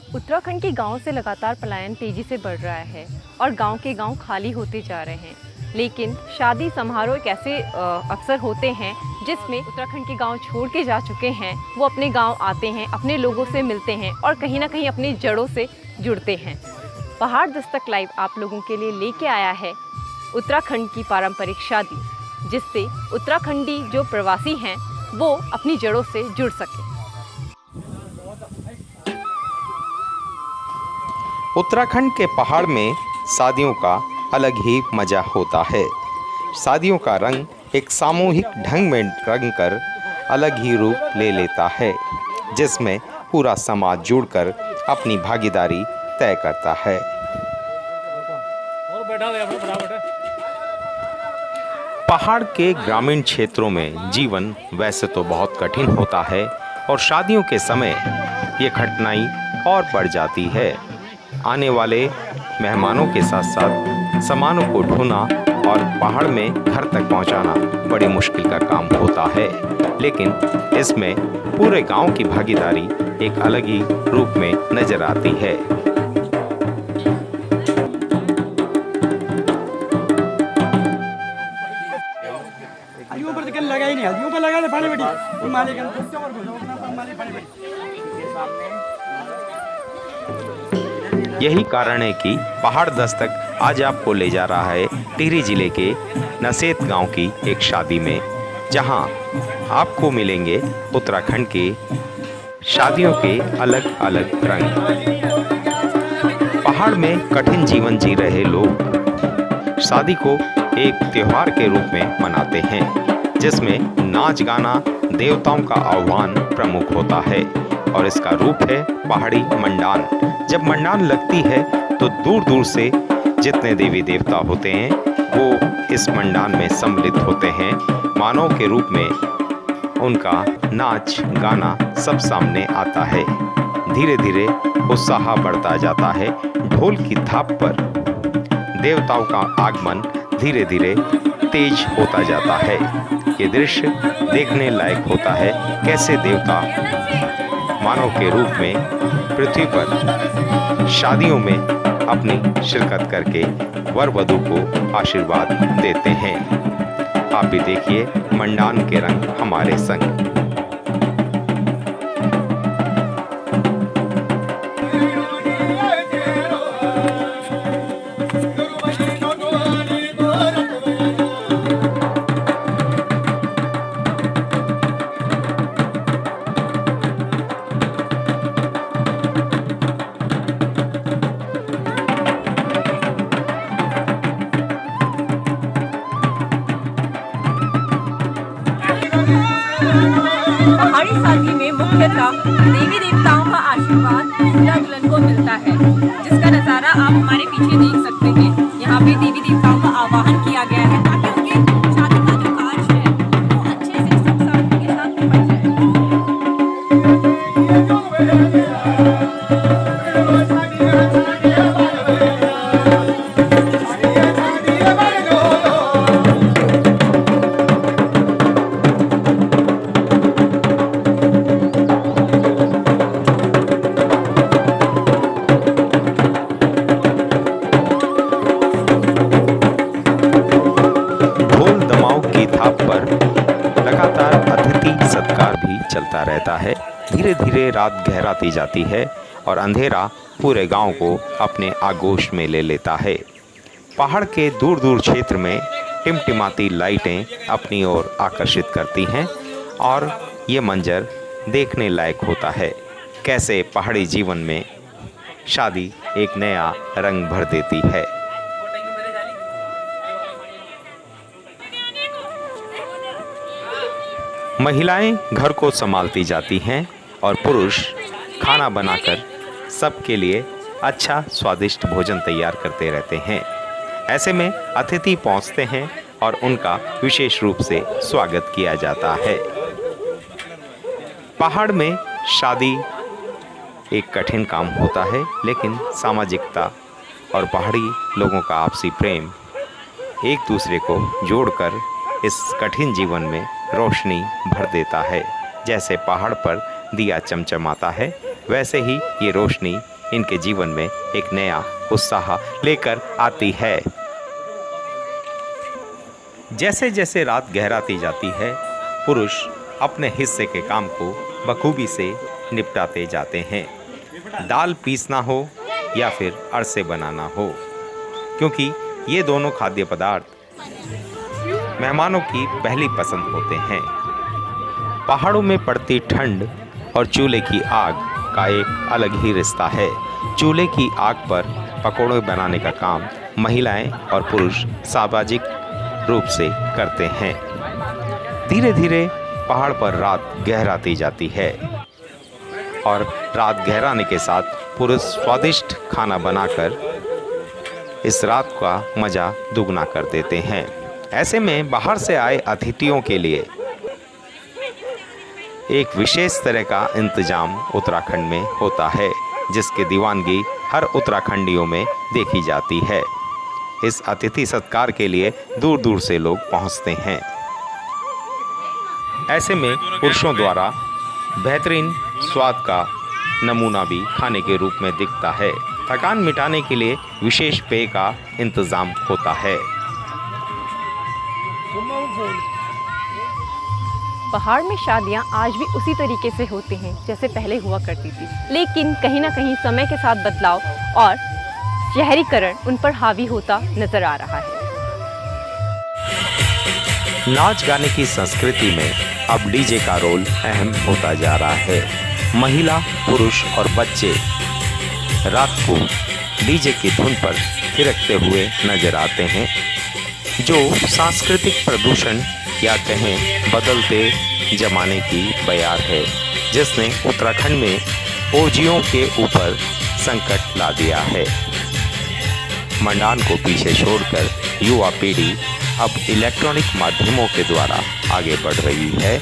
उत्तराखंड के गांव से लगातार पलायन तेजी से बढ़ रहा है और गांव के गांव खाली होते जा रहे हैं। लेकिन शादी समारोह एक ऐसे अवसर होते हैं जिसमें उत्तराखंड के गांव छोड़ के जा चुके हैं वो अपने गांव आते हैं, अपने लोगों से मिलते हैं और कहीं ना कहीं अपनी जड़ों से जुड़ते हैं। पहाड़ दस्तक लाइव आप लोगों के लिए लेके आया है उत्तराखंड की पारंपरिक शादी, जिससे उत्तराखंडी जो प्रवासी हैं वो अपनी जड़ों से जुड़ सके। उत्तराखंड के पहाड़ में शादियों का अलग ही मज़ा होता है। शादियों का रंग एक सामूहिक ढंग में रंग कर अलग ही रूप ले लेता है, जिसमें पूरा समाज जुड़कर अपनी भागीदारी तय करता है। पहाड़ के ग्रामीण क्षेत्रों में जीवन वैसे तो बहुत कठिन होता है और शादियों के समय ये कठिनाई और बढ़ जाती है। आने वाले मेहमानों के साथ साथ सामानों को ढोना और पहाड़ में घर तक पहुंचाना बड़ी मुश्किल का काम होता है, लेकिन इसमें पूरे गांव की भागीदारी एक अलग ही रूप में नजर आती है। यही कारण है कि पहाड़ दस्तक आज आपको ले जा रहा है टिहरी जिले के नसेत गांव की एक शादी में, जहां आपको मिलेंगे उत्तराखंड के शादियों के अलग अलग रंग। पहाड़ में कठिन जीवन जी रहे लोग शादी को एक त्योहार के रूप में मनाते हैं, जिसमें नाच गाना देवताओं का आह्वान प्रमुख होता है और इसका रूप है पहाड़ी मंडान। जब मंडान लगती है तो दूर दूर से जितने देवी देवता होते हैं वो इस मंडान में सम्मिलित होते हैं। मानव के रूप में उनका नाच गाना सब सामने आता है। धीरे धीरे उत्साह बढ़ता जाता है। ढोल की थाप पर देवताओं का आगमन धीरे धीरे तेज होता जाता है। ये दृश्य देखने लायक होता है, कैसे देवता मानव के रूप में पृथ्वी पर शादियों में अपनी शिरकत करके वर वधू को आशीर्वाद देते हैं। आप भी देखिए मंडान के रंग हमारे संग। पहाड़ी शादी में मुख्यतः देवी देवताओं का आशीर्वाद दूल्हा दुल्हन को मिलता है, जिसका नज़ारा आप हमारे पीछे देख सकते हैं। यहाँ पे देवी देवताओं का आवाहन किया गया है ताकि उनके शादी का जो कार्य है वो अच्छे से सुख शांति के साथ निपट जाए। लगातार अतिथि सत्कार भी चलता रहता है। धीरे धीरे रात गहराती जाती है और अंधेरा पूरे गांव को अपने आगोश में ले लेता है। पहाड़ के दूर दूर क्षेत्र में टिमटिमाती लाइटें अपनी ओर आकर्षित करती हैं और ये मंजर देखने लायक होता है, कैसे पहाड़ी जीवन में शादी एक नया रंग भर देती है। महिलाएं घर को संभालती जाती हैं और पुरुष खाना बनाकर सबके लिए अच्छा स्वादिष्ट भोजन तैयार करते रहते हैं। ऐसे में अतिथि पहुंचते हैं और उनका विशेष रूप से स्वागत किया जाता है। पहाड़ में शादी एक कठिन काम होता है, लेकिन सामाजिकता और पहाड़ी लोगों का आपसी प्रेम एक दूसरे को जोड़कर इस कठिन जीवन में रोशनी भर देता है। जैसे पहाड़ पर दिया चमचमाता है, वैसे ही ये रोशनी इनके जीवन में एक नया उत्साह लेकर आती है। जैसे जैसे रात गहराती जाती है, पुरुष अपने हिस्से के काम को बखूबी से निपटाते जाते हैं। दाल पीसना हो या फिर अरसे बनाना हो, क्योंकि ये दोनों खाद्य पदार्थ मेहमानों की पहली पसंद होते हैं। पहाड़ों में पड़ती ठंड और चूल्हे की आग का एक अलग ही रिश्ता है। चूल्हे की आग पर पकौड़े बनाने का काम महिलाएं और पुरुष सामाजिक रूप से करते हैं। धीरे धीरे पहाड़ पर रात गहराती जाती है और रात गहराने के साथ पुरुष स्वादिष्ट खाना बनाकर इस रात का मज़ा दुगना कर देते हैं। ऐसे में बाहर से आए अतिथियों के लिए एक विशेष तरह का इंतजाम उत्तराखंड में होता है, जिसकी दीवानगी हर उत्तराखंडियों में देखी जाती है। इस अतिथि सत्कार के लिए दूर दूर से लोग पहुंचते हैं। ऐसे में पुरुषों द्वारा बेहतरीन स्वाद का नमूना भी खाने के रूप में दिखता है। थकान मिटाने के लिए विशेष पेय का इंतजाम होता है। पहाड़ में शादियां आज भी उसी तरीके से होती हैं जैसे पहले हुआ करती थी, लेकिन कहीं ना कहीं समय के साथ बदलाव और शहरीकरण उन पर हावी होता नजर आ रहा है। नाच गाने की संस्कृति में अब डीजे का रोल अहम होता जा रहा है। महिला, पुरुष और बच्चे रात को डीजे की धुन पर थिरकते हुए नजर आते हैं, जो सांस्कृतिक प्रदूषण या कहें बदलते जमाने की बयार है, जिसने उत्तराखंड में ओजियों के ऊपर संकट ला दिया है। मंडान को पीछे छोड़कर युवा पीढ़ी अब इलेक्ट्रॉनिक माध्यमों के द्वारा आगे बढ़ रही है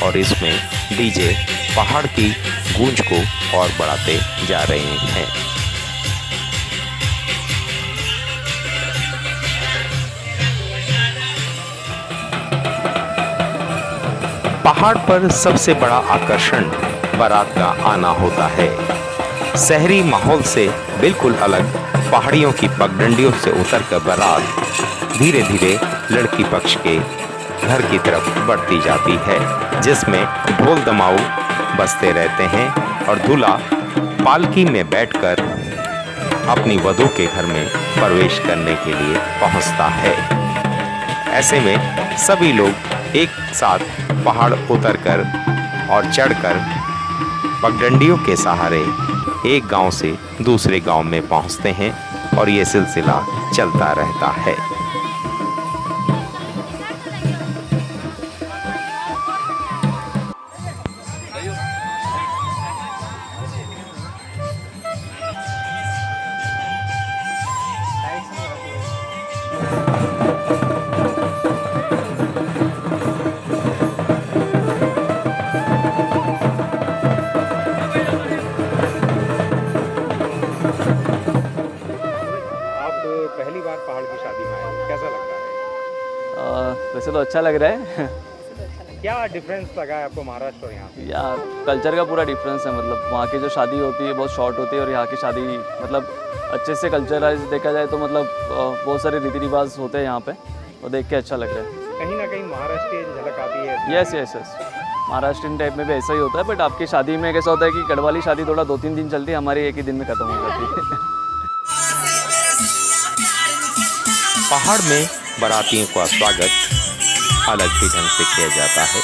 और इसमें डीजे पहाड़ की गूंज को और बढ़ाते जा रहे हैं। पहाड़ पर सबसे बड़ा आकर्षण बारात का आना होता है। शहरी माहौल से बिल्कुल अलग पहाड़ियों की पगडंडियों से उतरकर बारात धीरे धीरे लड़की पक्ष के घर की तरफ बढ़ती जाती है, जिसमें ढोल दमाऊ बजते रहते हैं और दूल्हा पालकी में बैठकर अपनी वधू के घर में प्रवेश करने के लिए पहुंचता है। ऐसे में सभी लोग एक साथ पहाड़ उतरकर और चढ़कर पगडंडियों के सहारे एक गांव से दूसरे गांव में पहुंचते हैं और ये सिलसिला चलता रहता है। पहली बार पहाड़ की शादी में आए, कैसा लग रहा है? वैसे तो अच्छा लग रहा है। क्या डिफरेंस लगा है आपको महाराष्ट्र और यहाँ पे? या कल्चर का पूरा डिफरेंस है, मतलब वहाँ की जो शादी होती है बहुत शॉर्ट होती है और यहाँ की शादी मतलब अच्छे से कल्चराइज देखा जाए तो मतलब बहुत सारे रीति रिवाज होते हैं यहाँ पे, और देख के अच्छा लग रहा है। कहीं ना कहीं महाराष्ट्र की झलक आती है। Yes yes yes, Maharashtrian type में भी ऐसा ही होता है, बट आपकी शादी में कैसा होता है कि गढ़वाली शादी थोड़ा 2-3 दिन चलती है, हमारी एक ही दिन में ख़त्म हो जाती है। पहाड़ में बारातियों का स्वागत अलग ही ढंग से किया जाता है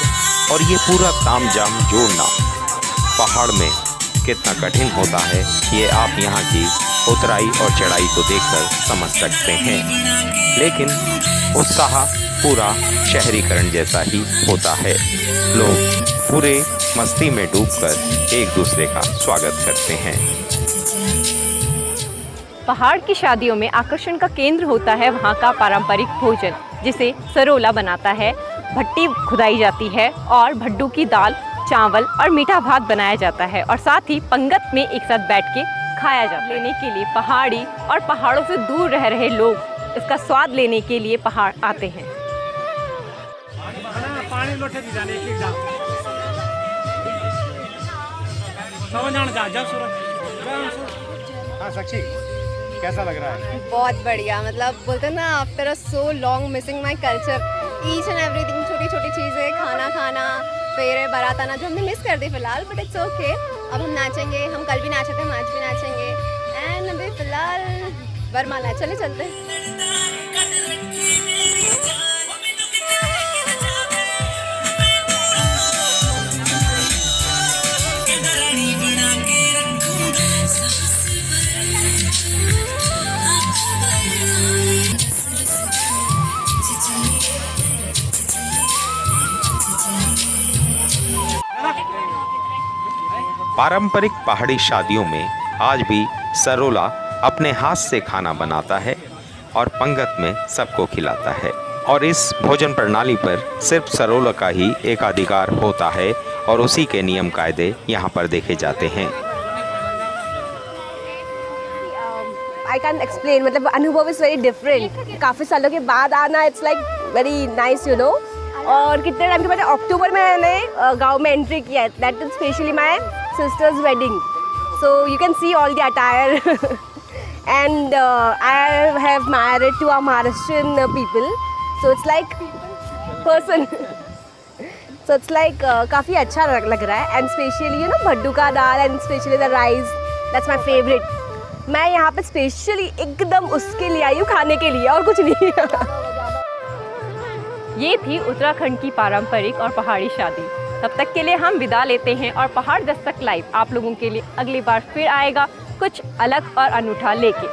और ये पूरा तामझाम जोड़ना पहाड़ में कितना कठिन होता है, ये आप यहाँ की उतराई और चढ़ाई को देखकर समझ सकते हैं। लेकिन उत्साह पूरा शहरीकरण जैसा ही होता है। लोग पूरे मस्ती में डूबकर एक दूसरे का स्वागत करते हैं। पहाड़ की शादियों में आकर्षण का केंद्र होता है वहाँ का पारंपरिक भोजन, जिसे सरोला बनाता है। भट्टी खुदाई जाती है और भड्डू की दाल, चावल और मीठा भात बनाया जाता है और साथ ही पंगत में एक साथ बैठ के खाया जाता है। लेने के लिए पहाड़ी और पहाड़ों से दूर रह रहे लोग इसका स्वाद लेने के लिए पहाड़ आते हैं। हाँ साक्षी, कैसा लग रहा है? बहुत बढ़िया, मतलब बोलते हैं ना after a so long missing my culture, each and everything, छोटी छोटी चीज़ें, खाना खाना, फेरे बारात आना जो हमने मिस कर दी फिलहाल, बट इट्स ओके। अब हम नाचेंगे, हम कल भी नाचे थे, हम आज भी नाचेंगे, एंड अभी फिलहाल वरमाला, चले चलते हैं। पारंपरिक पहाड़ी शादियों में आज भी सरोला अपने हाथ से खाना बनाता है और पंगत में सबको खिलाता है और इस भोजन प्रणाली पर सिर्फ सरोला का ही एकाधिकार होता है और उसी के नियम कायदे यहाँ पर देखे जाते हैं। आई कैन एक्सप्लेन, मतलब अनुभव इज़ वेरी डिफरेंट। काफ़ी सालों के बाद आना, it's like very nice, you know. और कितने टाइम के बाद अक्टूबर में मैंने गांव में एंट्री किया है, that is specially my sister's wedding, so you can see all the attire and I have married to a Maharashtrian people, so it's like person, so it's like काफ़ी अच्छा लग रहा है। एंड स्पेशली यू नो भड्डू का दाल and specially the rice, that's my favourite. मैं यहाँ पे स्पेशली एकदम उसके लिए आई हूँ, खाने के लिए, और कुछ नहीं। ये थी उत्तराखंड की पारंपरिक और पहाड़ी शादी। तब तक के लिए हम विदा लेते हैं और पहाड़ दस्तक लाइव आप लोगों के लिए अगली बार फिर आएगा कुछ अलग और अनूठा लेके।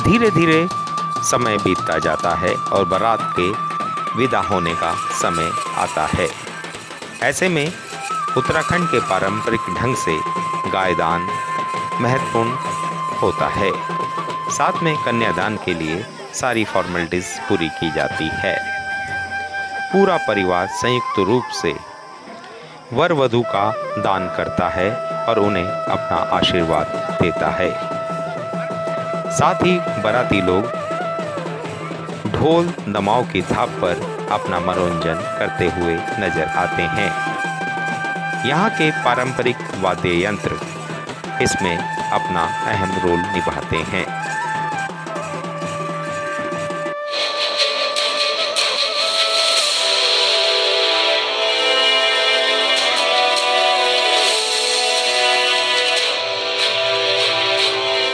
धीरे धीरे समय बीतता जाता है और बारात के विदा होने का समय आता है। ऐसे में उत्तराखंड के पारंपरिक ढंग से गायदान महत्वपूर्ण होता है। साथ में कन्यादान के लिए सारी फॉर्मेलिटीज़ पूरी की जाती है। पूरा परिवार संयुक्त रूप से वर वधू का दान करता है और उन्हें अपना आशीर्वाद देता है। साथ ही बाराती लोग ढोल दमाव की थाप पर अपना मनोरंजन करते हुए नजर आते हैं। यहाँ के पारंपरिक वाद्य यंत्र इसमें अपना अहम रोल निभाते हैं।